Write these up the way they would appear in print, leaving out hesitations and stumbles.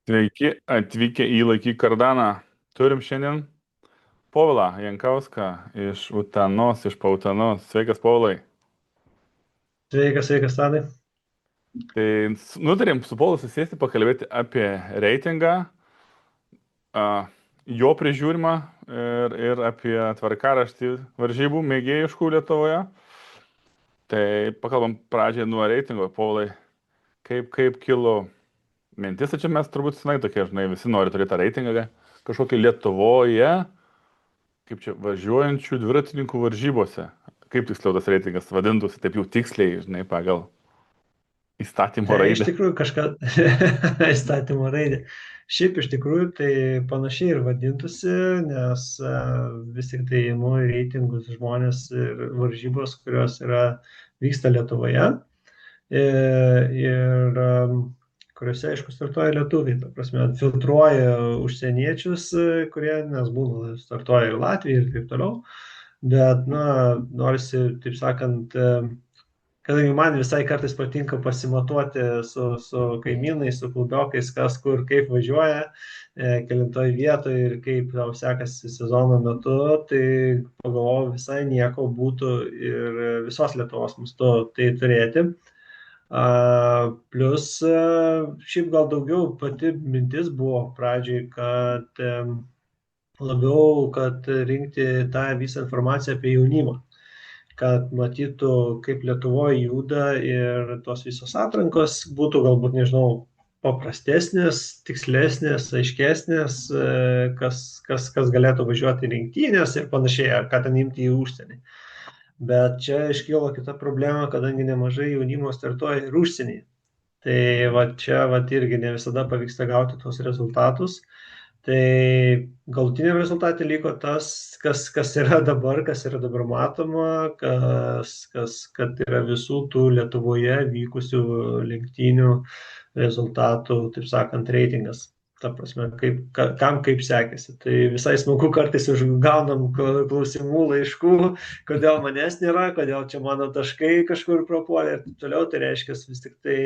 Sveiki, atvykę į Laikyk Kardaną. Turim šiandien Povilą Jankauską iš Utenos, iš Pautanos. Sveikas, Povilai. Sveikas, sveikas, Tadai. Tai nutarėm su Povilu susėsti pakalbėti apie reitingą, a, jo prižiūrimą ir apie tvarkaraštį varžybų mėgėjiškų Lietuvoje. Tai pakalbam pradžiai nuo reitingo. Povilai, kaip kilo mintis, tai čia mes turbūt senai tokie, žinai, visi nori turėti tą reitingą kažkokį Lietuvoje. Kaip čia važiuojančių dviratininkų varžybose. Kaip tiksliau tas reitingas vadintųsi, taip jau tiksliai, žinai, pagal įstatymo Tai iš raidę. tikrųjų kažką įstatymo raidė. Šiaip iš tikrųjų tai panašiai ir vadintųsi, nes vis tik tai įimu į reitingus žmonės ir varžybos, kurios vyksta Lietuvoje ir kuriuose, aišku, startuoja lietuviai. Ta prasme, filtruoja užsieniečius, kurie, nes būna, startuoja ir Latvija ir taip toliau. Bet, na, norisi, taip sakant, kadangi man visai kartais patinka pasimatuoti su kaimynais, su klubiokais, kas kur kaip važiuoja, kelintoj vietoje ir kaip tau sekasi sezono metu, tai pagalvojau, visai nieko būtų ir visos Lietuvos mastu tai turėti. Plus, šiaip gal daugiau pati mintis buvo pradžiai, kad labiau, kad rinkti tą visą informaciją apie jaunimą, kad matytų, kaip Lietuvoje juda ir tos visos atrankos būtų galbūt, nežinau, paprastesnės, tikslesnės, aiškesnės, kas galėtų važiuoti į lenktynės ir panašiai, ar ką ten imti į užsienį. Bet čia iškilo kita problema, kadangi nemažai jaunimo startuoja ir užsienį. Tai va čia va irgi ne visada pavyksta gauti tos rezultatus. Tai galutiniam rezultatui liko tas, kas yra dabar matoma, kad yra visų tų Lietuvoje vykusių lenktynių rezultatų, taip sakant, reitingas. Ta prasme, kam kaip sekėsi. Tai visai smagu kartais gaunam klausimų, laiškų, kodėl manęs nėra, kodėl čia mano taškai kažkur prapuolė ir taip toliau. Tai reiškia vis tik tai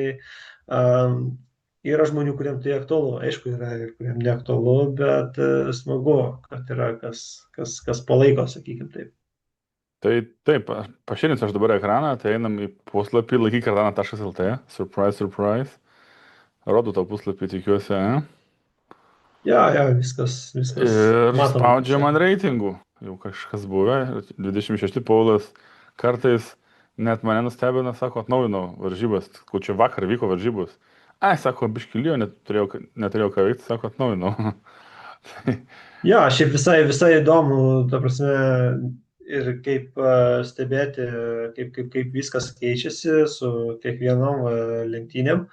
yra žmonių, kuriems tai aktualu, aišku, yra ir kuriems neaktualu, bet smagu, kad yra kas palaiko, sakykim taip. Tai taip, pašėlinsiu aš dabar ekraną, tai einam į puslapį laikykardana.lt, surprise, surprise. Rodo tau puslapį, tikiuosi, ne? Ja, viskas Ir matoma, kaip spaudžia man sakant. reitingų. Jau kažkas buvę, 26 Paulas kartais net mane nustebina, sako, atnaujinau varžybas, kur čia vakar vyko varžybos. Ai, sako, biškilio, neturėjau ką veikti, sako, atnaujinau. Jo, šiaip visai įdomu, ta prasme, ir kaip stebėti, kaip viskas keičiasi su kiekvienom lenktynėm.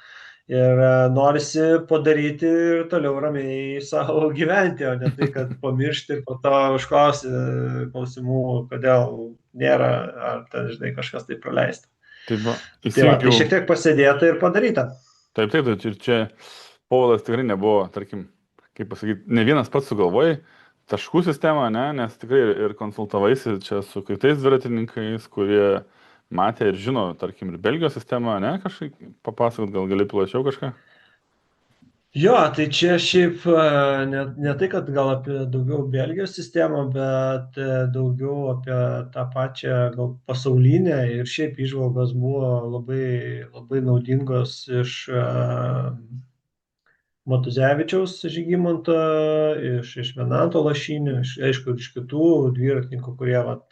Ir norisi padaryti ir toliau ramiai savo gyventi, o ne tai, kad pamiršti ir po to užklausti klausimų, kodėl nėra, ar ten, žinai, kažkas tai praleista. Taip, va, Tai va, tai įsijungiau. šiek tiek pasėdėta ir padaryta. Taip, ir čia Povilas tikrai nebuvo, tarkim, kaip pasakyti, ne vienas pats sugalvojai taškų sistemą, ne, nes tikrai ir konsultavaisi čia su kitais dviratininkais, kurie matė ir žino, tarkim, ir Belgijos sistemą, ne, kažkaip papasakot, gal gali plačiau kažką. Jo, tai čia šiaip ne tai, kad gal apie daugiau Belgijos sistemą, bet daugiau apie tą pačią gal pasaulinę ir šiaip įžvalgos buvo labai naudingos iš Matuzevičiaus Žygimanto, iš Venanto Lašinio, aišku, ir iš kitų dviratininkų, kurie vat,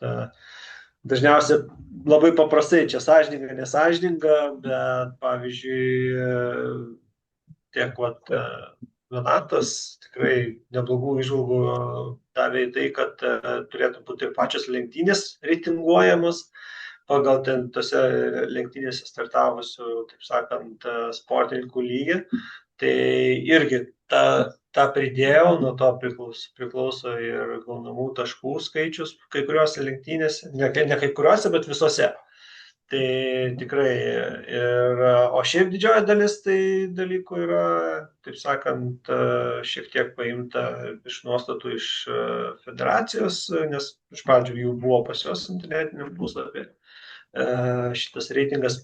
dažniausiai labai paprastai čia sąžininga, nesažininga, bet pavyzdžiui, tiek vat, Venatas tikrai neblogų įžvalgų davė į tai, kad turėtų būti ir pačios lenktynės reitinguojamos pagal ten tose lenktynėse startavusių, taip sakant, sportininkų lygį. Tai irgi tą pridėjau, nuo to priklauso ir gaunamų taškų skaičius kai kuriuose lenktynėse, ne kai kuriuose, bet visose. Tai tikrai, o šiaip didžioji dalis tai dalykų yra, taip sakant, šiek tiek paimta iš nuostatų iš federacijos, nes iš pradžių jų buvo pas juos internetiniam puslapį šitas reitingas.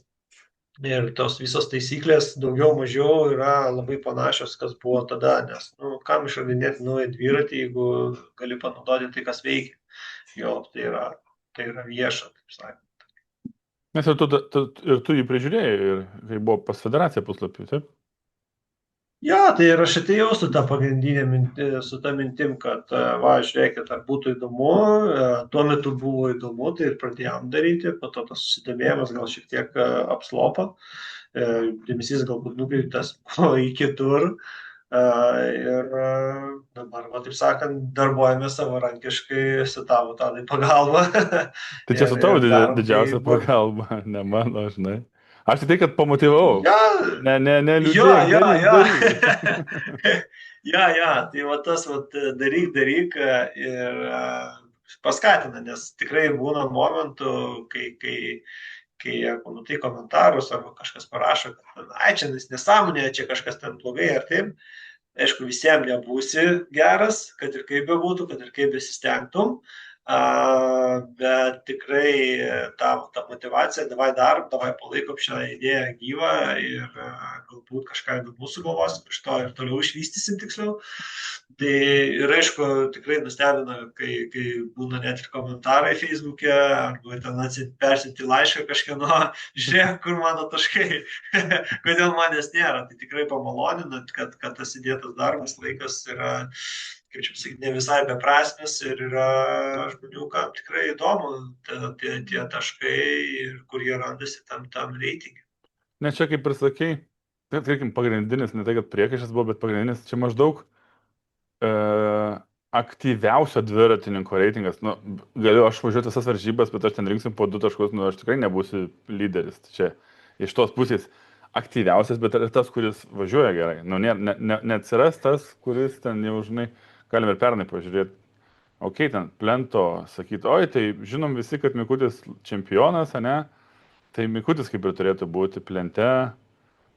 Ir tos visos taisyklės daugiau mažiau yra labai panašios, kas buvo tada, nes, nu, kam išradinėti naują dviratį, jeigu gali panaudoti tai, kas veikia. Jo, tai yra vieša, taip sakant. Nes ir tu jį prižiūrėjai, ir kai buvo pas federaciją puslapį, taip? Jo, tai ir aš atėjau su ta pagrindinė su ta mintim, kad, va, žiūrėkit, ar būtų įdomu, tuo metu buvo įdomu, tai ir pradėjom daryti, po to tas susidomėjimas gal šiek tiek apslopo, dėmesys galbūt nukreiptas buvo į kitur. Ir dabar, va, taip sakant, darbuojame savarankiškai su tavo tadai pagalba. Tai čia su tavo Ir darom tai. didžiausia pagalba, ne mano, žinai. Aš tik tai, kad pamotyvavau. Ja, Ne, jo, liūdėk, jo, daryk, jo. daryk. Ja, tai va tas, va, daryk ir paskatina, nes tikrai būna momentų, kai pamatai komentarus arba kažkas parašo, kad, ai, čia nesąmonė, čia kažkas ten blogai ar taip. Aišku, visiems nebūsi geras, kad ir kaip bebūtų, kad ir kaip besistengtum, bet tikrai ta motivacija, davai darom, davai palaikom šią idėją gyvą ir galbūt kažką įdomu sugalvosim iš to ir toliau išvystysim tiksliau. Tai ir aišku, tikrai nustebina, kai būna net ir komentarai Facebook'e, arba ten persinti laišką kažkieno, žiūrėk, kur mano taškai, kodėl manęs nėra. Tai tikrai pamalonina, kad tas įdėtas darbas, laikas yra, kaip čia pasakyti, ne visai beprasmis ir yra žmonių, kam tikrai įdomu tie taškai ir kur jie randasi tam reitingui. Ne, čia kaip ir sakei, tai, tarkim, pagrindinis, ne tai, kad priekaištas buvo, bet pagrindinis, čia maždaug e, aktyviausio dviratininko reitingas. Nu, galiu aš važiuoti visas varžybas, bet aš ten rinksiu po 2 taškus, nu, aš tikrai nebūsiu lyderis. Tai čia iš tos pusės aktyviausias, bet ir tas, kuris važiuoja gerai. Nu, neatsiras tas, kuris ten jau, žinai, galim ir pernai pažiūrėti. Ok, ten plento, sakyti, oi, tai žinom visi, kad Mikutis čempionas, ne? Tai Mikutis kaip ir turėtų būti plente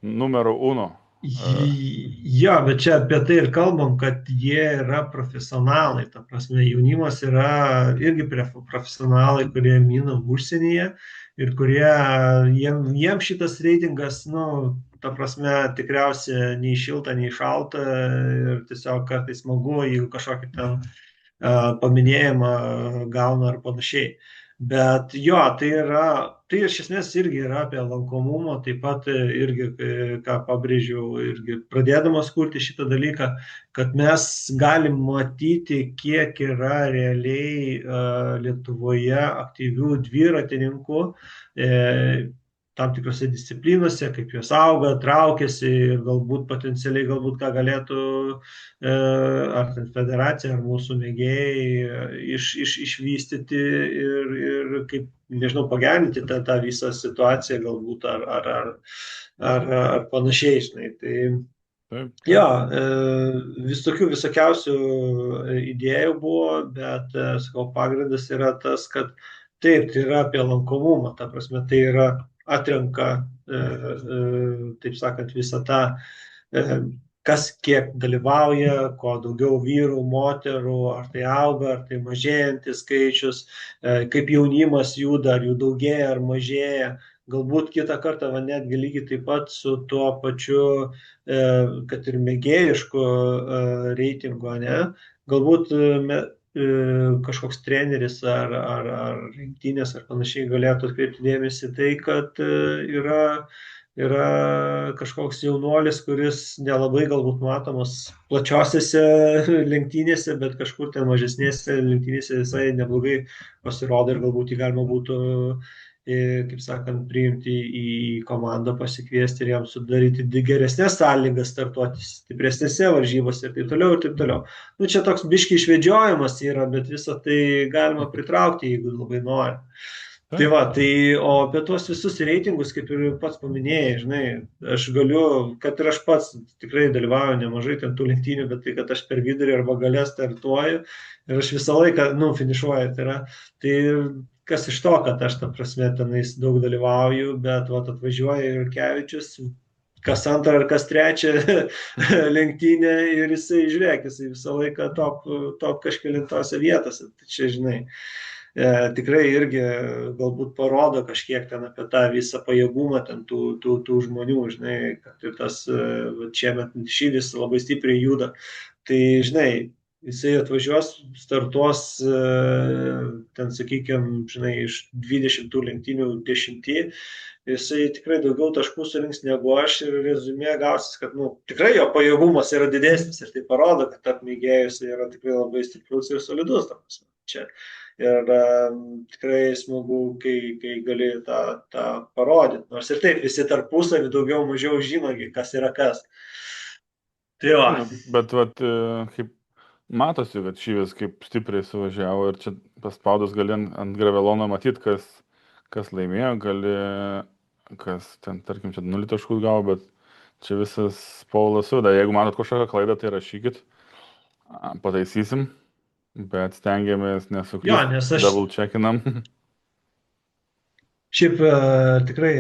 numero 1. Jo, bet čia apie tai ir kalbam, kad jie yra profesionalai, ta prasme, jaunimas yra irgi profesionalai, kurie mina užsienyje ir kurie, jiem šitas reitingas, nu, ta prasme, tikriausiai nei šilta, nei šalta ir tiesiog kartais smagu, jeigu kažkokį ten paminėjimą gauna ar panašiai. Bet jo, tai iš esmės irgi yra apie lankomumą, taip pat irgi, ką pabrėžiau, irgi pradėdamas kurti šitą dalyką, kad mes galim matyti, kiek yra realiai Lietuvoje aktyvių dviratininkų, tam tikrose disciplinose, kaip jos auga, traukiasi ir galbūt potencialiai ką galėtų ar ten federacija, ar mūsų mėgėjai išvystyti ir kaip, nežinau, pagerinti tą visą situaciją galbūt ar panašiai, žinai. Tai Taip. jo, visokiausių idėjų buvo, bet, sakau, pagrindas yra tas, kad taip, tai yra apie lankomumą, ta prasme, tai yra atrenka, taip sakant, visą tą, kas kiek dalyvauja, kuo daugiau vyrų, moterų, ar tai auga, ar tai mažėjantis skaičius, kaip jaunimas juda, ar jų daugėja, ar mažėja. Galbūt kitą kartą, va, netgi lygiai taip pat su tuo pačiu, kad ir mėgėjišku reitingu, ne? Galbūt kažkoks treneris ar rinktinės ar panašiai galėtų atkreipti dėmesį tai, kad yra kažkoks jaunuolis, kuris nelabai galbūt matomas plačiosiose lenktynėse, bet kažkur ten mažesnėse lenktynėse visai neblogai pasirodo ir galbūt jį galima būtų, kaip sakant, priimti į komandą, pasikviesti ir jam sudaryti geresnės sąlygas startuoti stipresnėse varžybose ir taip toliau ir taip toliau. Nu, čia toks biški išvedžiojimas yra, bet visą tai galima pritraukti, jeigu labai nori. Tai va, o apie tuos visus reitingus, kaip ir pats paminėjai, žinai, aš galiu, kad ir aš pats tikrai dalyvauju nemažai ten tų lenktynių, bet tai, kad aš per vidurį arba gale startuoju ir aš visą laiką, finišuoju, tai kas iš to, kad aš, ta prasme, tenais daug dalyvauju, bet va, atvažiuoja ir Kevičius, kas antrą ar kas trečią lenktynę ir jisai, žiūrėk, jisai visą laiką top kažkelintose vietose. Tai čia, žinai, tikrai irgi galbūt parodo kažkiek ten apie tą visą pajėgumą ten tų žmonių, žinai, kad ir tas šiemet Šydis labai stipriai juda. Tai, žinai, jisai atvažiuos, startuos ten, sakykime, žinai, iš 20 lenktynių 10, jisai tikrai daugiau taškų surinks negu aš ir rezumė gausis, kad nu, tikrai jo pajėgumas yra didesnis ir tai parodo, kad tarp mėgėjų jisai yra tikrai labai stiprus ir solidus. Čia. Ir tikrai smagu, kai gali tą parodyti. Nors ir taip, visi tarpusavį daugiau mažiau žino, kas yra kas. Tai va. Bet vat, kaip matosi, kad Šyvis kaip stipriai suvažiavo ir čia paspaudus gali ant gravelono matyti, kas laimėjo, gali, kas ten, tarkim, čia 0 taškus gavo, bet čia visas Paulas suda. Jeigu matot kažkokią klaidą, tai rašykit, pataisysim, bet stengiamės Jo, nesuklysti, nes aš double checkinam. šiaip tikrai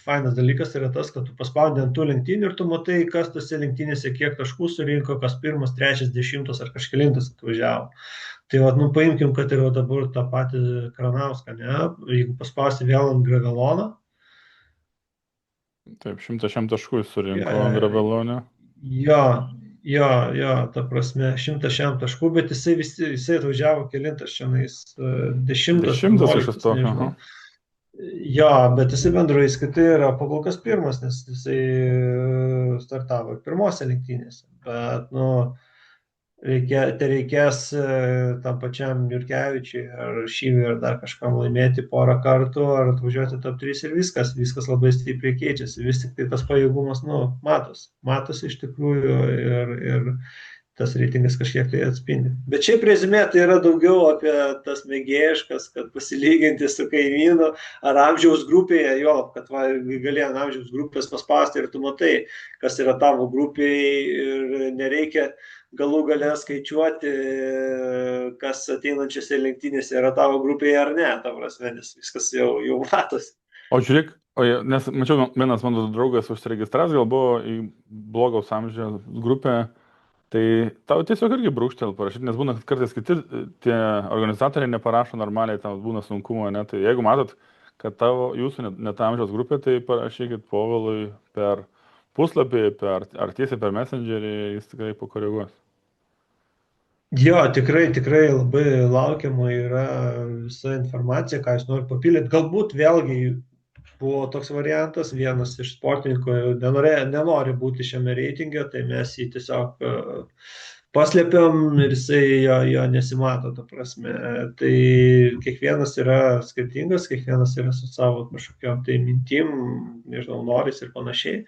fainas dalykas yra tas, kad tu paspaudai ant tų lenktynių ir tu matai, kas tose lenktynėse kiek taškų surinko, kas pirmas, trečias, 10 ar kažkelintas atvažiavo. Tai vat, nu, paimkim, kad ir dabar tą patį Kranauską, ne? Jeigu paspausti vėl ant graveloną, Taip, 100 taškų jis surinko e, gravelonė. jo, jo, ta prasme, 100 taškų, bet jisai atvažiavo kelintas šiandien, 10, 10 iš 11, to. nežinau. Jo, bet jisai bendroje įskaitoje yra pakol kas pirmas, nes jisai startavo ir pirmose lenktynėse. Bet, nu, reikės tam pačiam Jurkevičiui ar Šyviui ar dar kažkam laimėti porą kartų ar atvažiuoti top 3 ir viskas labai stipriai keičiasi. Vis tik tai tas pajėgumas, nu, matosi iš tikrųjų ir tas reitingas kažkiek tai atspindi. Bet šiaip rezumė tai yra daugiau apie tas mėgėjiškas, kad pasilyginti su kaimynu ar amžiaus grupėje, jo, kad gali ant amžiaus grupės paspausti ir tu matai, kas yra tavo grupėje ir nereikia galų galę skaičiuoti, kas ateinančiose lenktynėse yra tavo grupėje ar ne, ta prasme, nes viskas jau matosi. O žiūrėk, nes mačiau, vienas mano draugas užsiregistravęs, gal buvo į blogaus amžiaus grupę, tai tau tiesiog irgi brūkštel parašyti, nes būna, kad kartais kiti tie organizatoriai neparašo normaliai, tau būna sunkumo, ne? Tai jeigu matot, kad jūsų net amžiaus grupė, tai parašykit Povilui per puslapį, ar tiesiai per Messengerį, jis tikrai pakoreguos. Jo, tikrai labai laukiama yra visa informacija, ką jūs norite papildyti. Galbūt vėlgi buvo toks variantas, vienas iš sportininkų nenori būti šiame reitinge, tai mes jį tiesiog paslėpiam ir jisai jo nesimato, ta prasme. Tai kiekvienas yra skirtingas, kiekvienas yra su savo kažkokiam tai mintim, nežinau, noris ir panašiai.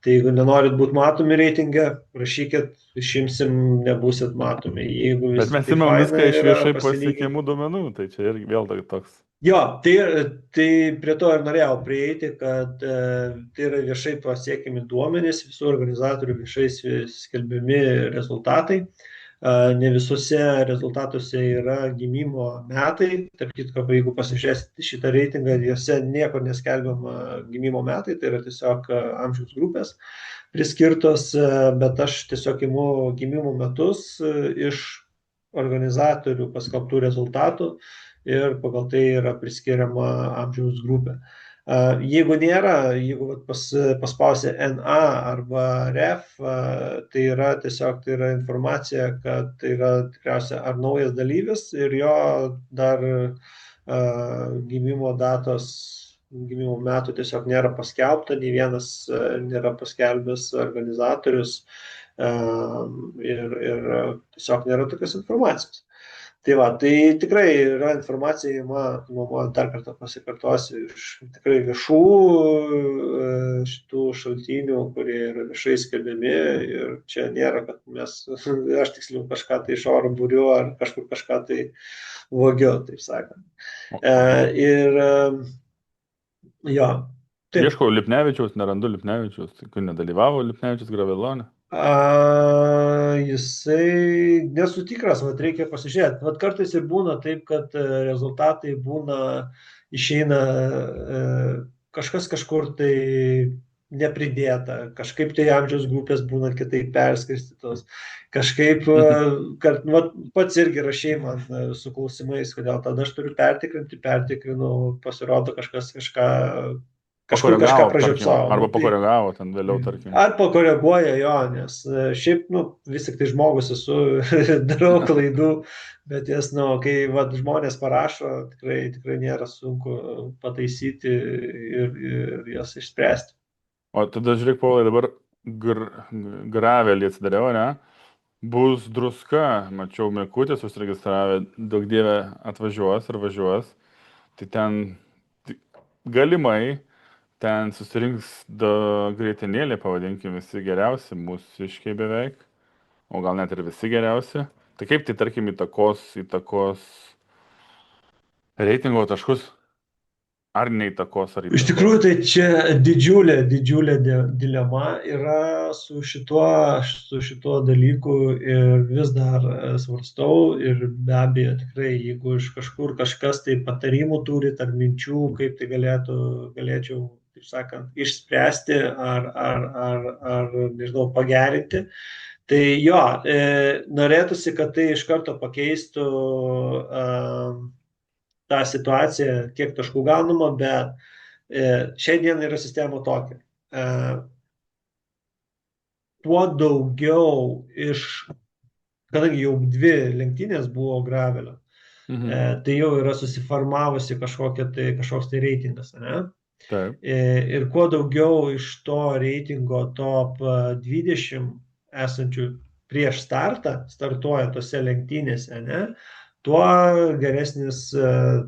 Tai jeigu nenorit būti matomi reitinge, rašykit, išimsim, nebūsit matomi. Bet mes imam viską iš viešai pasiekiamų duomenų, tai čia irgi vėl toks. Jo, tai prie to ir norėjau prieiti, kad tai yra viešai pasiekiami duomenys, visų organizatorių viešai skelbiami rezultatai. Ne visose rezultatuose yra gimimo metai. Tarp kitko, jeigu pasižiūrėsite šitą reitingą, juose niekur neskelbiama gimimo metai, tai yra tiesiog amžiaus grupės priskirtos, bet aš tiesiog imu gimimo metus iš organizatorių paskelbtų rezultatų ir pagal tai yra priskiriama amžiaus grupė. Jeigu nėra, jeigu paspausia NA arba REF, tai yra tiesiog tai yra informacija, kad tai yra tikriausiai ar naujas dalyvis ir jo dar gimimo datos, gimimo metų tiesiog nėra paskelbta, nei vienas nėra paskelbęs organizatorius ir tiesiog nėra tokios informacijos. Tai va, tai tikrai yra informacija, man dar kartą pasikartosiu, iš tikrai viešų šitų šaltinių, kurie yra viešai skelbiami ir čia nėra, kad aš tiksliau kažką tai iš oro būriu ar kažkur kažką tai vogiu, taip sakant. Ir jo. Taip. Ieškau Lipnevičiaus, nerandu Lipnevičiaus, kai nedalyvavo Lipnevičius gravelonė. Jisai nesu tikras, reikia pasižiūrėti. Kartais ir būna taip, kad rezultatai išeina kažkas kažkur tai nepridėta, kažkaip tai amžiaus grupės būna kitaip perskirstytos, kažkaip, Mhm. kad nu, vat pats irgi rašei man su klausimais, kodėl tada aš turiu pertikrinti, pertikrinu, pasirodo kažkur kažką Pakoregavo, tarkim, pražiopsojau. Nu, arba tai pakoregavo ten vėliau, tarkim. ar pakoreguoja jo, nes šiaip, nu, vis tik tai žmogus esu, darau klaidų, bet jas, nu, kai vat, žmonės parašo, tikrai, tikrai nėra sunku pataisyti ir jas išspręsti. O tada žiūrėk, Paulai, dabar gr gravelį atsidariau, ne? Bus druska, mačiau, Mikutės užsiregistravę, daug dievė atvažiuos ir važiuos. Tai ten ti- galimai ten susirinks greitinėlė, pavadinkim, visi geriausi, mūsiškiai beveik, o gal net ir visi geriausi. Tai kaip tai, tarkim, įtakos reitingo taškus? Ar neįtakos, ar Iš įtakos? tikrųjų, tai čia didžiulė, didžiulė dilema yra su šituo dalyku ir vis dar svarstau ir be abejo tikrai, jeigu iš kažkur kažkas tai patarimų turi ar minčių, kaip tai galėčiau, taip sakant, išspręsti ar nežinau, pagerinti. Tai jo, norėtųsi, kad tai iš karto pakeistų tą situaciją, kiek taškų gaunama, bet šiai dienai yra sistema tokia. Tuo daugiau kadangi jau dvi lenktynės buvo gravelio, Mhm. tai jau yra susiformavusi kažkoks tai reitingas, ne? Taip. Ir kuo daugiau iš to reitingo top 20 esančių prieš startuoja tose lenktynėse, ne? Tuo geresnis,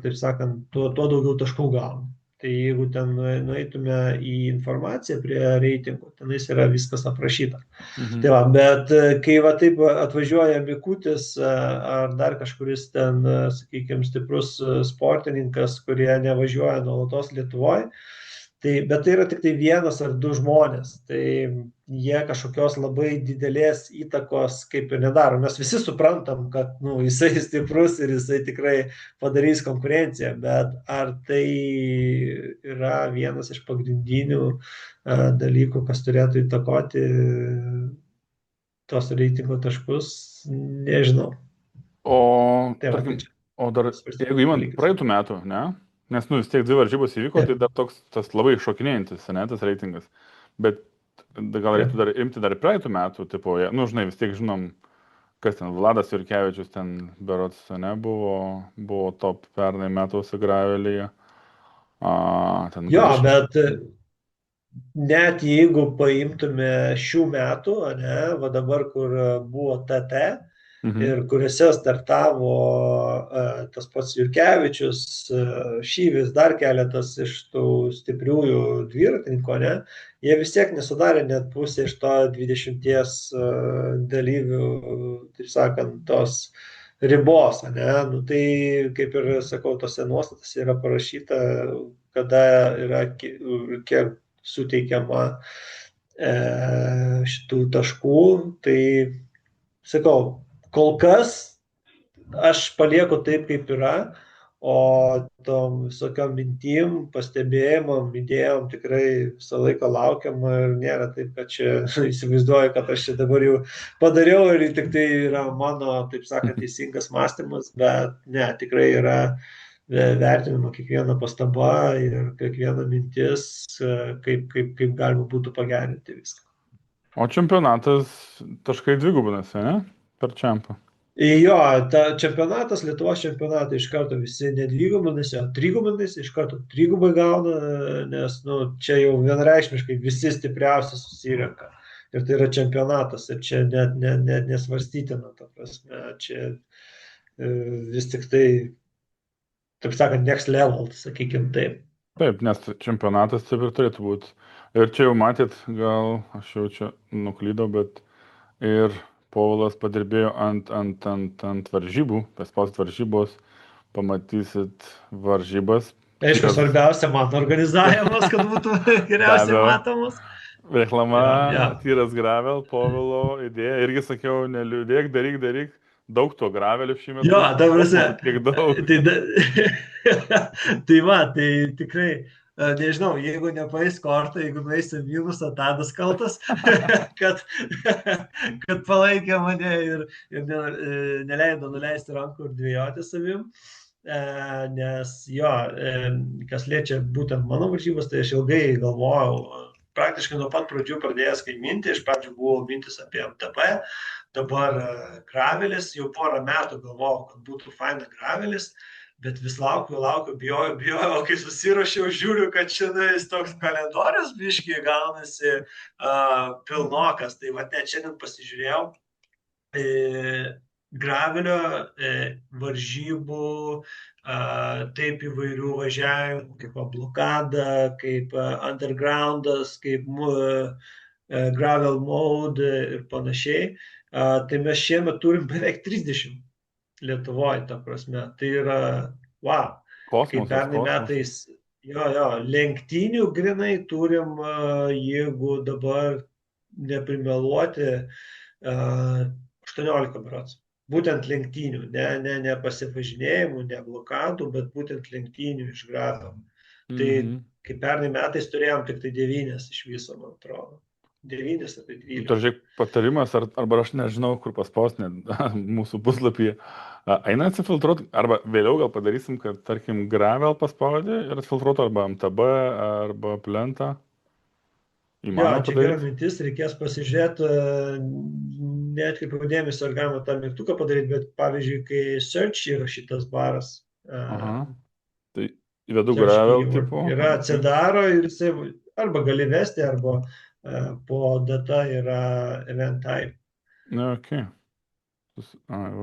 taip sakant, tuo daugiau taškų gauna. Tai jeigu ten nueitume į informaciją prie reitingų, tenais yra viskas aprašyta. Tai Mhm. va, bet kai va taip atvažiuoja Mikutis ar dar kažkuris ten, sakykime, stiprus sportininkas, kurie nevažiuoja nuolatos Lietuvoje, bet tai yra tik tai vienas ar du žmonės, tai jie kažkokios labai didelės įtakos kaip ir nedaro. Mes visi suprantam, kad nu, jisai stiprus ir jisai tikrai padarys konkurenciją, bet ar tai yra vienas iš pagrindinių dalykų, kas turėtų įtakoti tos reitingo taškus, nežinau. O, Tai va, tai tarkim, čia o dar, jeigu svarstytinas įmant dalykas. praeitų metų, ne? Nes, nu, vis tiek dvi varžybos įvyko, Taip, tai dar toks, tas labai šokinėjantis, ne, tas reitingas. Bet gal taip. reiktų dar imti dar praeitų metų, tipo, nu, žinai, vis tiek žinom, kas ten, Vladas Jurkevičius ten, berots, ne, buvo top pernai metuose gravelyje. Ten Jo, Griš. bet net jeigu paimtume šių metų, ne, va dabar, kur buvo TT Mhm. ir kuriuose startavo tas pats Jurkevičius, Šyvis, dar keletas iš tų stipriųjų dviratininkų, ne, jie vis tiek nesudarė net pusę iš to 20 dalyvių, taip sakant, tos ribos, ne, nu, tai kaip ir sakau, tose nuostatose yra parašyta, kada yra kiek suteikiama šitų taškų. Tai sakau, kol kas aš palieku taip, kaip yra, o tom visokiam mintim, pastebėjimam, idėjom tikrai visą laiką laukiam ir nėra taip, kad čia įsivaizduoju, kad aš čia dabar jau padariau ir tik tai yra mano, taip sakant, teisingas mąstymas, bet ne, tikrai yra vertinama kiekviena pastaba ir kiekviena mintis, kaip galima būtų pagerinti viską. O čempionatas taškai dvigubinasi, ne? Per čempą. Jo, čempionatas, Lietuvos čempionatai iš karto visi nedvigubinasi, o trigubinasi, iš karto trigubai gauna, nes nu, čia jau vienareikšmiškai visi stipriausi susirenka. Ir tai yra čempionatas, ir čia net nesvarstytina, ta prasme, čia vis tik tai, taip sakant, next level, sakykime taip. Taip, nes čempionatas taip ir turėtų būti. Ir čia jau matėt, gal aš jau čia nuklydau, bet ir Povilas padirbėjo ant varžybų, paspaust varžybos, pamatysit varžybas. Aišku, Tyras, svarbiausia man organizavimas, kad būtų be geriausiai abejo, matomas. reklama, Ja, ja. Tyras Gravel, Povilo idėja. Irgi sakiau, neliūdėk, daryk. Daug to gravelio šįmet Jo, bus. ta O, prasme, kiek daug. tai, tai va, tai tikrai, Nežinau, jeigu nepaės kortą, jeigu nueisi minusą, tadas kaltas, kad, kad palaikė mane ir neleido nuleisti rankų ir dvėjoti savim. Nes jo, kas liečia būtent mano varžybas, tai aš ilgai galvojau, praktiškai nuo pat pradžių pradėjęs kai minti, iš pradžių buvo mintis apie MTB, dabar gravelis, jau porą metų galvojau, kad būtų faina gravelis, bet vis laukiu, bijojau, kai susiruošiau, žiūriu, kad šiandien toks kalendorius biškiai gaunasi pilnokas, tai va net šiandien pasižiūrėjau, gravelio varžybų, taip įvairių važiavimų, kaip blokada, kaip undergroundas, kaip gravel mode ir panašiai. Tai mes šiemet turim beveik 30 Lietuvoje, ta prasme. Tai yra, wow, kaip pernai metais, jo, lenktynių grinai turim, jeigu dabar neprimeluoti, 18 berods. Būtent lenktynių, ne pasivažinėjimų, ne blokadų, bet būtent lenktynių iš gravel. Tai kaip pernai metais turėjom tik tai 9 iš viso, man atrodo. 9 ar tai 12. Dar žiūrėk, patarimas, arba aš nežinau, kur paspausti mūsų puslapyje. Eina atsifiltruoti, arba vėliau gal padarysim, kad, tarkim, gravel paspaudė ir atsifiltruoti arba MTB, arba plentą. Jo, čia gera mintis, reikės pasižiūrėti, neatkreipiau dėmesio, ar galima tą mygtuką padaryti, bet pavyzdžiui, kai search yra šitas baras. Tai įvedu gravel tipo. Yra atsidaro ir jisai arba gali vesti, arba po data yra event type. Okay.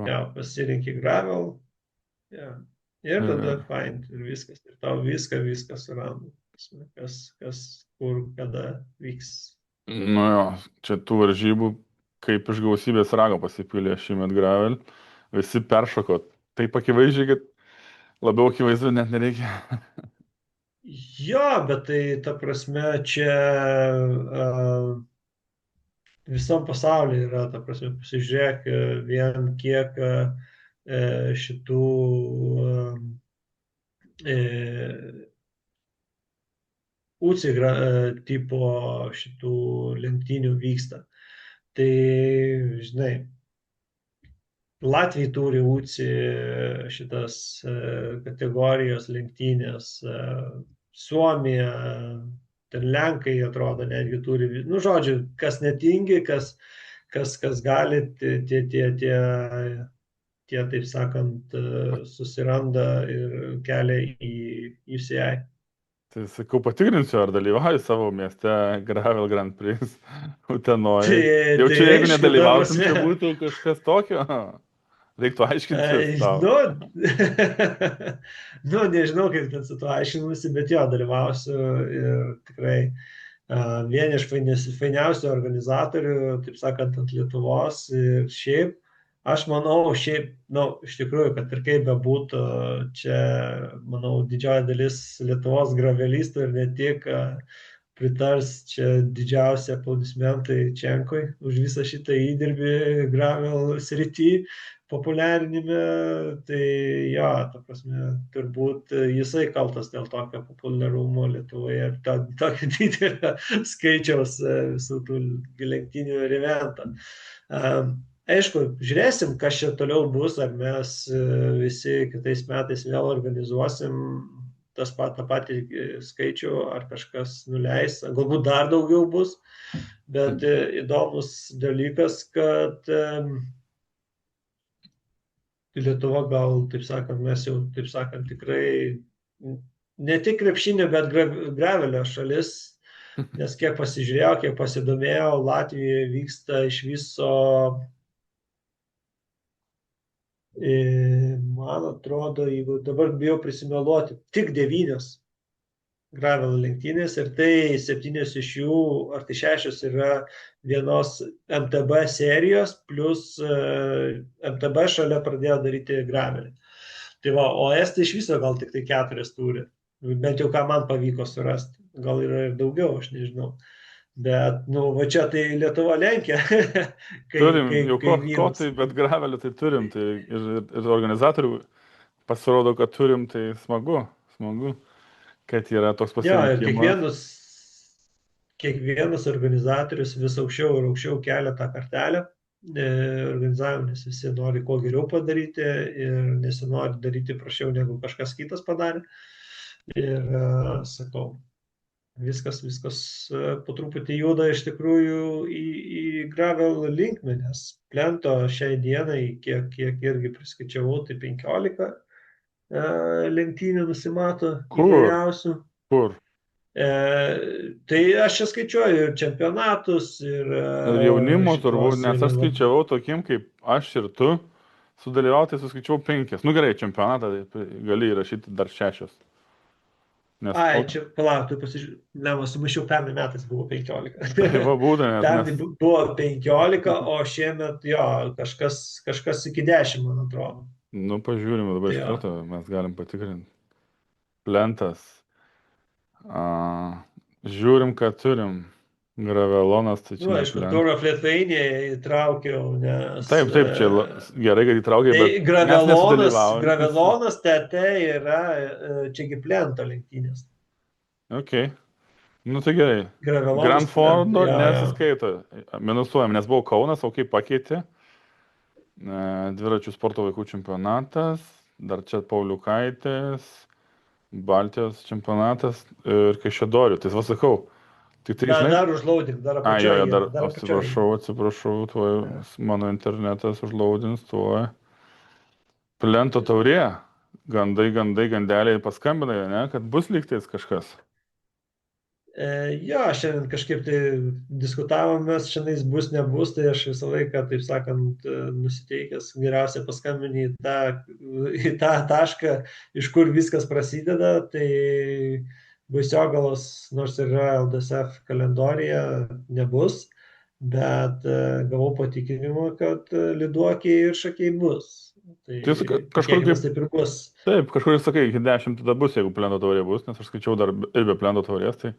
Ja, pasirinki gravel. Ja. Ir tada find ir viskas. Ir tau viską suranda. Kas, kur, kada vyks. Nu jo, čia tų varžybų kaip iš gausybės rago pasipylė šįmet gravel. Visi peršoko. Taip akivaizdžiai, kad labiau akivaizdu net nereikia. Jo, bet tai ta prasme čia visam pasaulyje yra, ta prasme, pasižiūrėk vien kiek šitų UCI tipo šitų lenktynių vyksta. Tai, žinai, Latvija turi UCI šitas kategorijos lenktynės, Suomija, ten Lenkai atrodo netgi turi, nu žodžiu, kas netingi, kas gali, tie taip sakant, susiranda ir kelia į UCI. Tai sakau, patikrinsiu, ar dalyvauju savo mieste Gravel Grand Prix Utenoje. Jau čia jeigu nedalyvautum, čia būtų kažkas tokio. Reiktų aiškintis. Nu, nežinau, kaip ten su to aiškinusi, bet jo, dalyvausiu ir tikrai vieni iš fainiausių organizatorių, taip sakant, ant Lietuvos ir šiaip. Aš manau, šiaip, iš tikrųjų, kad ir kaip bebūtų, čia, manau, didžioji dalis Lietuvos gravelistų ir ne tik pritars, čia didžiausi aplaudismentai Čenkui už visą šitą įdirbį gravel srity populiarinime. Tai jo, ta prasme, turbūt jisai kaltas dėl tokio populiarumo Lietuvoje ir tokio didelio skaičiaus visų tų lenktynių ir eventą. Aišku, žiūrėsim, kas čia toliau bus, ar mes visi kitais metais vėl organizuosim tą patį skaičių, ar kažkas nuleis, galbūt dar daugiau bus, bet įdomus dalykas, kad Lietuva gal, taip sakant, mes jau, taip sakant, tikrai ne tik krepšinio, bet gravelio šalis, nes kiek pasižiūrėjau, kiek pasidomėjau, Latvijoje vyksta iš viso, man atrodo, jeigu dabar bijau prisimeluoti, tik 9 gravel lenktynės ir tai 7 iš jų, ar tai 6 yra vienos MTB serijos, plus MTB šalia pradėjo daryti gravelį. Tai va, o Estai iš viso gal tik tai 4 turi, bent jau ką man pavyko surasti, gal yra ir daugiau, aš nežinau. Bet, va čia tai Lietuva lenkia. Turim, jau ko tai, bet gravelį tai turim. Tai ir organizatorių pasirodo, kad turim, tai smagu. kad yra toks Jo, ir pasirinkimas. kiekvienas organizatorius vis aukščiau ir aukščiau kelia tą kartelę organizavimą, nes visi nori kuo geriau padaryti ir nesinori daryti prašiau negu kažkas kitas padarė. Ir sakau, viskas po truputį juda iš tikrųjų į gravel linkmę, nes plento šiai dienai, kiek irgi priskaičiavau, tai 15 lenktynių nusimato Kur? įvairiausių. Kur? Tai aš čia skaičiuoju ir čempionatus, ir Ir jaunimo turbūt, šitos, nes aš skaičiavau tokiem kaip aš ir tu, sudalyvauti suskaičiavau 5. Nu gerai, čempionatą tai gali įrašyti dar 6. Nes, Ai, čia palauk, tu pasižiūrėjau, sumaišiau, pernai metais buvo 15. tai va būtent, Pernai nes, buvo 15, o šiemet jo, kažkas iki 10, man atrodo. nu pažiūrim dabar Tai iš jo. karto, mes galim patikrinti. Plentas. A, žiūrim, ką turim. Gravelonas, tai Nu, čia ne aišku, plent. Tour of Lithuania įtraukiau, nes Taip, čia gerai, kad įtraukiai, tai bet mes Gravelonas, nesudalyvavom. Gravelonas TT yra čiagi plento lenktynės. Ok, nu tai gerai. Gravelonas plento, Granfordo jo, jo. nesiskaito. Minusuojam, nes buvau Kaunas, o kaip pakeitė. Dviračių sporto vaikų čempionatas, dar čia Pauliukaitės, Baltijos čempionatas ir Kaišiadorių. Tai va sakau, tik tai žinai. Dar užlaudink, dar Jo, apačioje dar yra, dar apačioje. atsiprašau, tuoj mano internetas užlaudins, tuoj. Plento taurė, gandeliai paskambinai, ne, kad bus lygtais kažkas. Jo, šiandien kažkaip tai diskutavomės, šiandien bus, nebus, tai aš visą laiką, taip sakant, nusiteikęs geriausia paskambinti į tą tašką, iš kur viskas prasideda, tai Baisiogalos, nors ir yra LDSF kalendorija, nebus, bet gavau patikinimą, kad Liduokiai ir Šakiai bus. Tai Tai kažkur tikėkime, kaip, taip ir bus. taip, kažkur sakai, iki 10 tada bus, jeigu plento taurė bus, nes aš skaičiau dar ir be plento taurės, tai.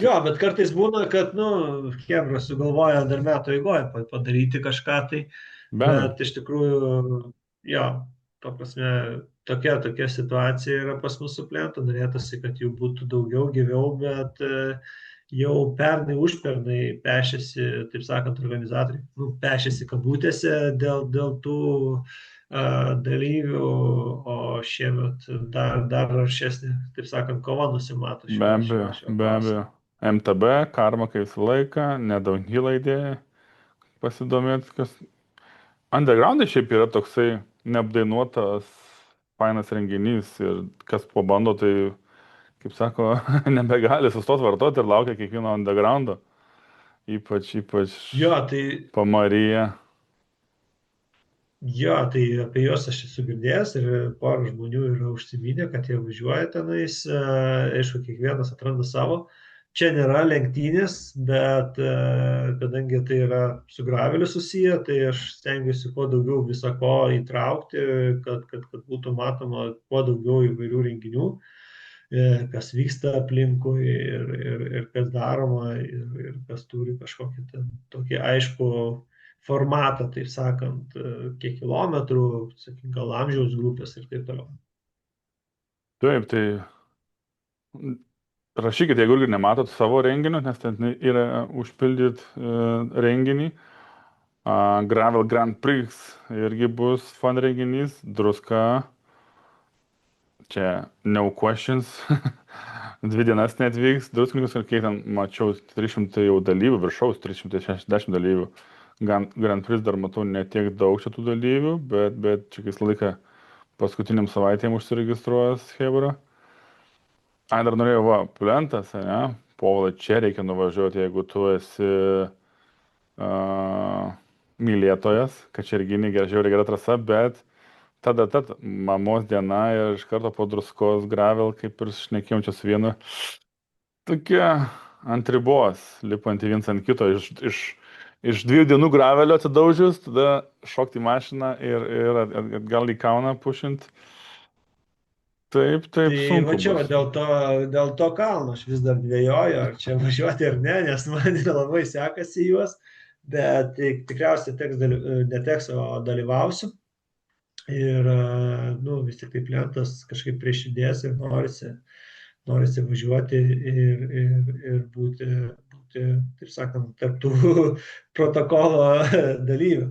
Jo, bet kartais būna, kad, nu, chebra sugalvoja dar metų eigoje padaryti kažką tai, Be abejo. bet iš tikrųjų, jo, to prasme, tokia situacija yra pas mūsų plentą, norėtųsi, kad jų būtų daugiau, gyviau, bet jau pernai, užpernai pešėsi, taip sakant, organizatoriai, nu, pešėsi kabutėse dėl tų dalyvių, o šiemet dar aršesnė, taip sakant, kova nusimato Be abejo, šiuo be klausimu. abejo. MTB, karma kaip visą laiką, nedaunhylą idėja, pasidomėti, kas. Undergroundai šiaip yra toksai neapdainuotas, fainas renginys ir kas pabando, tai, kaip sako, nebegali sustoti vartoti ir laukia kiekvieno undergroundo, ypač Jo, tai pamaryje. Jo, tai apie juos aš esu girdėjęs ir pora žmonių yra užsiminę, kad jie važiuoja tenais, aišku, kiekvienas atranda savo. Čia nėra lenktynės, bet kadangi tai yra su graveliu susiję, tai aš stengiuosi kuo daugiau visako įtraukti, kad būtų matoma kuo daugiau įvairių renginių, kas vyksta aplinkui ir kas daroma ir kas turi kažkokį tokį aišku formatą, taip sakant, kiek kilometrų, sakykim, gal amžiaus grupės ir taip toliau. Taip, tai rašykit, jeigu irgi nematot savo renginio, nes ten yra užpildyt renginį. Gravel Grand Prix irgi bus fan renginys, druska. Čia no questions. 2 dienas net vyks, druskininkus ir kiek ten mačiau 300 jau dalyvių, viršaus 360 dalyvių. Grand Prix dar matau ne tiek daug čia tų dalyvių, bet čia visą laiką paskutiniam savaitėm užsiregistruojas Hebra. Ai, dar norėjau, va, plentas, ne? Povilai, čia reikia nuvažiuoti, jeigu tu esi mylėtojas, kad čia irgi žiauriai gera trasa, bet ta data, mamos diena ir iš karto po druskos gravel, kaip ir šnekėjom čia su vienu, tokia ant ribos, lipant į viens ant kito, iš 2 dienų gravelio atsidaužius, tada šokti į mašiną ir atgal į Kauną pušint. Taip, Tai sunku va čia va, bus. dėl to kalno aš vis dar dvėjoju, ar čia važiuoti ar ne, nes man nelabai sekasi juos, bet tikriausiai neteks, o dalyvausiu. Ir, nu, vis tik tai plentas kažkaip prie širdies ir norisi važiuoti ir būti, taip sakant, tarptų protokolo dalyvių.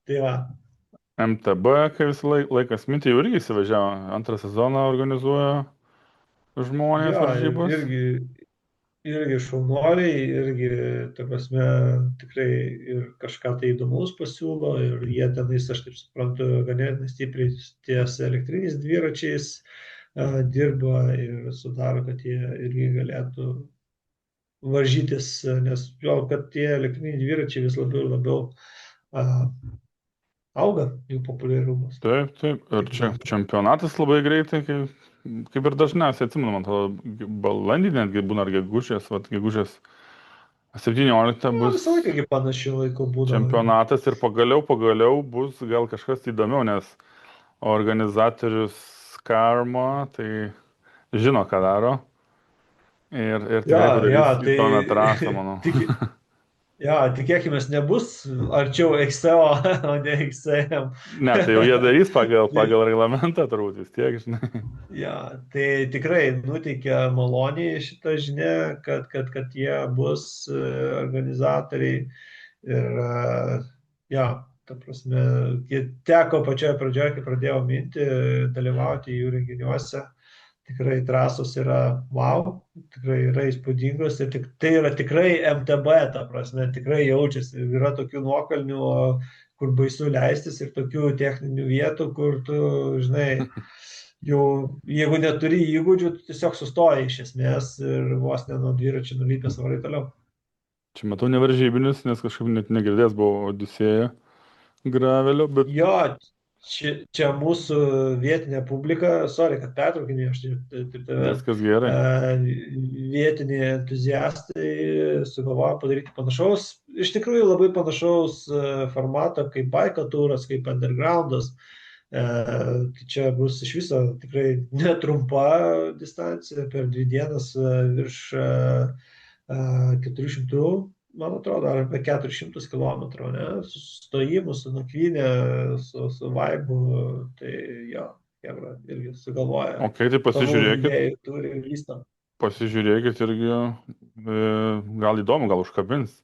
Tai va, MTB, kai visą laikas mintį, jau irgi įsivažiavo. Antrą sezoną organizuoja žmonės jo, varžybos. irgi šaunuoliai, irgi, ta prasme, tikrai ir kažką tai įdomus pasiūlo ir jie tenais, aš taip suprantu, ganėtinai stipriai ties elektriniais dviračiais dirba ir sudaro, kad jie irgi galėtų varžytis, nes jo, kad tie elektriniai dviračiai vis labiau ir labiau a, auga jų populiarumas. Taip, taip. Ir Kaip čia matau. čempionatas labai greitai, kaip ir dažniausiai atsimenu, man atrodo, balandį netgi būna ar gegužės, vat gegužės 17 Na, bus visą laiką iki panašių laikų būdavo. čempionatas ir pagaliau bus gal kažkas įdomiau, nes organizatorius Karma, tai žino, ką daro ir Jo, tikrai jo, padarys tai įdomią trasą, manau. tik, jo, tikėkime, nebus arčiau XO, o ne XM. Ne, tai jau jie darys pagal reglamentą turbūt vis tiek, žinai. Ja, tai tikrai nuteikia maloniai šitą žinią, kad jie bus organizatoriai ir ja, ta prasme, teko pačioje pradžioje, kai pradėjau minti, dalyvauti jų renginiuose. Tikrai trasos yra wow, tikrai yra įspūdingos ir tai yra tikrai MTB, ta prasme, tikrai jaučiasi. Yra tokių nuokalnių, kur baisu leistis ir tokių techninių vietų, kur tu, žinai, jau jeigu neturi įgūdžių, tu tiesiog sustoji iš esmės ir vos ne nuo dviračių nulypęs varai toliau. Čia matau nevaržybinis, nes kažkaip net negirdėjęs buvo Odisėja gravelio, bet Jo, čia mūsų vietinė publika, sorry, kad pertraukinė, aš taip tave, viskas gerai. vietiniai entuziastai sugalvojo padaryti panašaus, iš tikrųjų labai panašaus formato kaip bike turas, kaip undergroundas. Tai čia bus iš viso tikrai netrumpa distancija, per 2 dienas virš 400, man atrodo, ar apie 400 km, ne, su stojimu, su nakvynė, su vaibu, tai jo, jie irgi sugalvoja. O kai tai Planų idėjų turi ir vysto. pasižiūrėkit irgi, gal įdomu, gal užkabins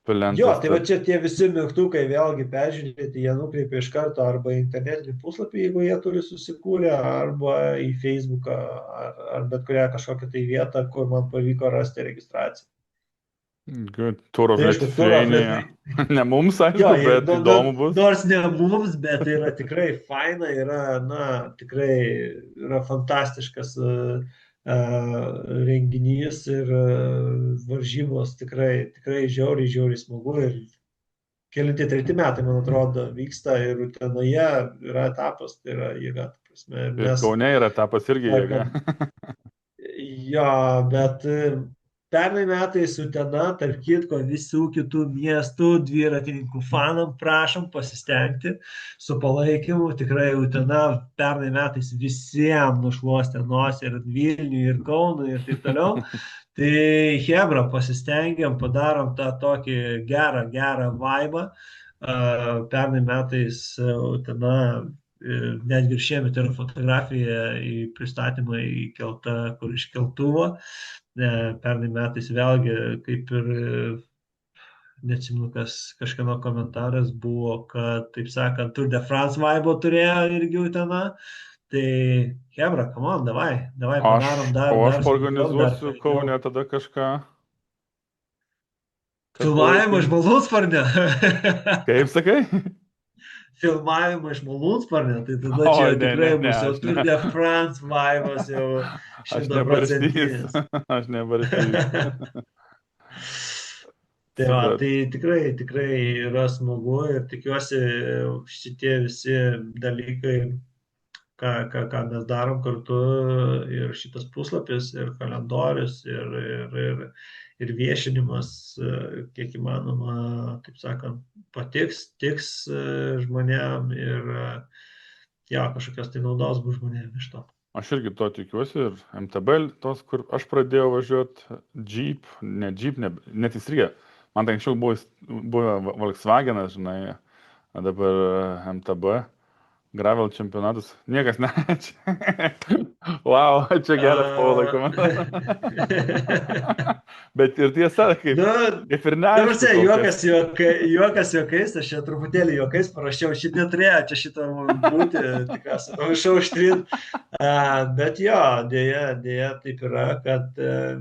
Jo, pelentas. tai va čia tie visi mygtukai vėlgi peržiūrėti, jie nukreipia iš karto arba į internetinį puslapį, jeigu jie turi susikūrę, arba į Facebooką, ar bet kurią kažkokią tai vietą, kur man pavyko rasti registraciją. Good. Tour of Tai aišku, Tour of Lithuania. Ne mums, Jo, aišku, bet įdomu bus. nors ne mums, bet tai yra tikrai faina, yra, na, tikrai yra fantastiškas renginys ir varžybos tikrai žiauriai, žiauriai smagu ir kelinti treti metai, man atrodo, vyksta ir Utenoje yra etapas, tai yra jėga, ta prasme, Ir mes Kaune yra tapas irgi jėga. jo, bet pernai metais Utena, tarp kitko, visų kitų miestų dviratininkų fanam prašom pasistengti su palaikymu. Tikrai Utena pernai metais visiems nušluostė nosį ir Vilniui, ir Kaunui, ir taip toliau. Tai Hebra pasistengiam, padarom tą tokį gerą vaibą. Pernai metais Utena netgi ir šiemet yra fotografija į pristatymą įkelta, kur iš keltuvo. Pernai metais vėlgi, kaip ir neatsimenu, kažkieno komentaras buvo, kad, taip sakant, Tour de France vaibo turėjo irgi Utena. Tai Hebra, come on, davai padarom O aš dar smagiau, dar organizuosiu fainiau. Kaune tada kažką. Kad Filmavimą iš palaikyt. malūnsparnio. Kaip sakai? Filmavimą iš malūnsparnio, tai tada čia Oi, tikrai ne, bus jau aš Tour ne. de France vaibas jau Aš nebarstys. 100%. Aš nebarstys. Tai va, Super. tai tikrai yra smagu ir tikiuosi šitie visi dalykai, ką mes darom kartu, ir šitas puslapis, ir kalendorius, ir viešinimas, kiek įmanoma, taip sakant, tiks žmonėm ir jo, kažkokios tai naudos bus žmonėm iš to. Aš irgi to tikiuosi ir MTB, tos, kur aš pradėjau važiuoti, Jeep, net įstrigę. Man tai anksčiau buvo Volkswagenas, žinai, o dabar MTB. Gravel čempionatus. Niekas ne. Wow, čia geras Paulai A, komentaras. Bet ir tiesa, nu, kaip ir ta neaišku prasme, kol kas. juokas juokais, aš čia truputėlį juokais parašiau, šit neturėjo čia šito būti, tikriausiai, pamiršau ištrint. Bet jo, dėja taip yra, kad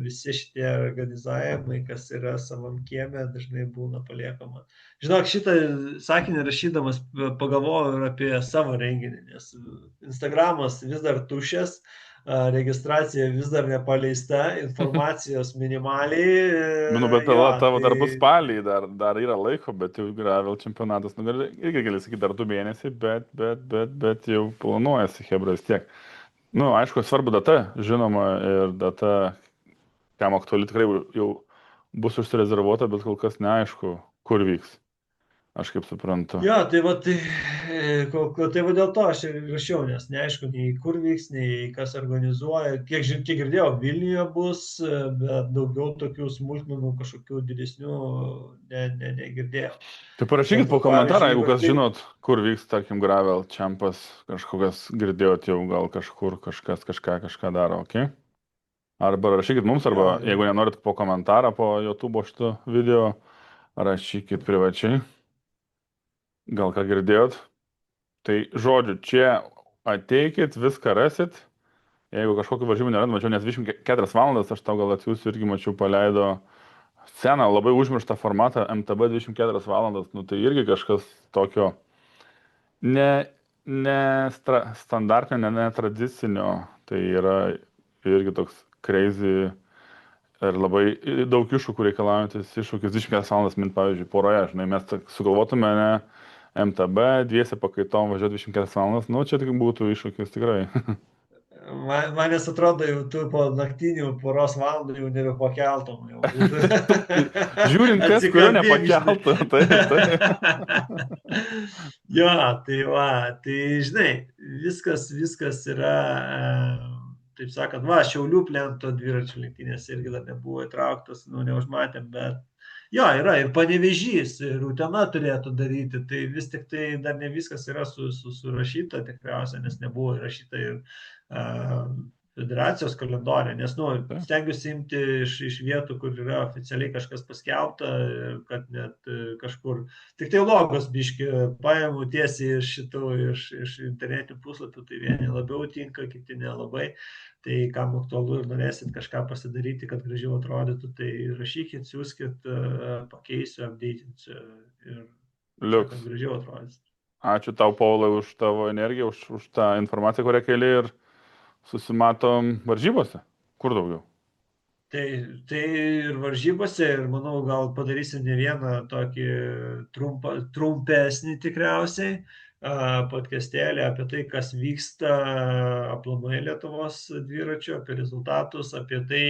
visi šitie organizavimai, kas yra savam kieme, dažnai būna paliekama. Žinok, šitą sakinį rašydamas pagalvojau ir apie savo renginį, nes Instagramas vis dar tušęs, registracija vis dar nepaleista, informacijos minimaliai. Nu, bet Jo, tavo tai dar bus spalį, dar yra laiko, bet jau Gravel čempionatas, nu, irgi gali sakyti, dar 2 mėnesiai, bet jau planuojasi, Hebra vis tiek. Nu, aišku, svarbu data, žinoma, ir data, kam aktuali tikrai jau bus užsirezervuota, bet kol kas neaišku, kur vyks, aš kaip suprantu. jo, tai va, tai va dėl to aš ir rašiau, nes neaišku, nei kur vyks, nei kas organizuoja. Kiek girdėjau, Vilniuje bus, bet daugiau tokių smulkmenų, kažkokių didesnių negirdėjau. Tai parašykit Bet, po komentarą, pavyzdžiui, jeigu va, kas žinot, kur vyks, tarkim, Gravel čempas, kažkokias girdėjot jau, gal kažkur kažką daro, ok? Arba rašykit mums, jo, arba jeigu nenorit po komentarą po YouTube šito video, rašykit privačiai. Gal ką girdėjot? Tai žodžiu, čia ateikit, viską rasit. Jeigu kažkokių varžybų nėra, mačiau, nes 24 valandas, aš tau gal atsiųsiu irgi mačiau, paleido seną, labai užmirštą formatą MTB 24 valandas. Nu tai irgi kažkas tokio standartinio, netradicinio. Tai yra irgi toks crazy ir labai daug iššūkių reikalaujantis iššūkis 24 valandas mint, pavyzdžiui, poroje. Žinai, mes sugalvotume ne MTB, dviese pakaitom važiuoti 24 valandas, nu čia tik būtų iššūkis tikrai. manęs atrodo, jau tu po naktinių poros valandų jau nebepakeltum. Jau būtų. Žiūrint, kas kurio Atsikabink, žinai. nepakeltų. Taip. Jo, tai va, tai žinai, viskas yra, taip sakant, va, Šiaulių plento dviračių lenktynės irgi dar nebuvo įtrauktas, nu, neužmatėm, bet jo, yra ir Panevėžys, ir Utena turėtų daryti, tai vis tik tai dar ne viskas yra surašyta tikriausiai, nes nebuvo įrašyta ir federacijos kalendorė, nes, nu, stengiuosi imti iš vietų, kur yra oficialiai kažkas paskelbta, kad net kažkur, tik tai logos biški paėmų tiesiai iš internetinių puslapių, tai vieni labiau tinka, kiti nelabai, tai kam aktualu ir norėsit kažką pasidaryti, kad gražiau atrodytų, tai rašykit, siūskit, pakeisiu, updatinsiu ir Liuks. gražiau atrodys. Ačiū tau, Paulai, už tavo energiją, už tą informaciją, kurią keli ir susimatom varžybose. Kur daugiau? Tai ir varžybose, ir manau, gal padarysim ne vieną tokį trumpesnį tikriausiai podcastėlį apie tai, kas vyksta aplamai Lietuvos dviračio, apie rezultatus, apie tai,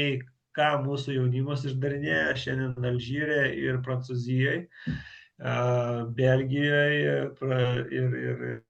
ką mūsų jaunimas išdarinėja šiandien Alžyre ir Prancūzijoje, Belgijoje ir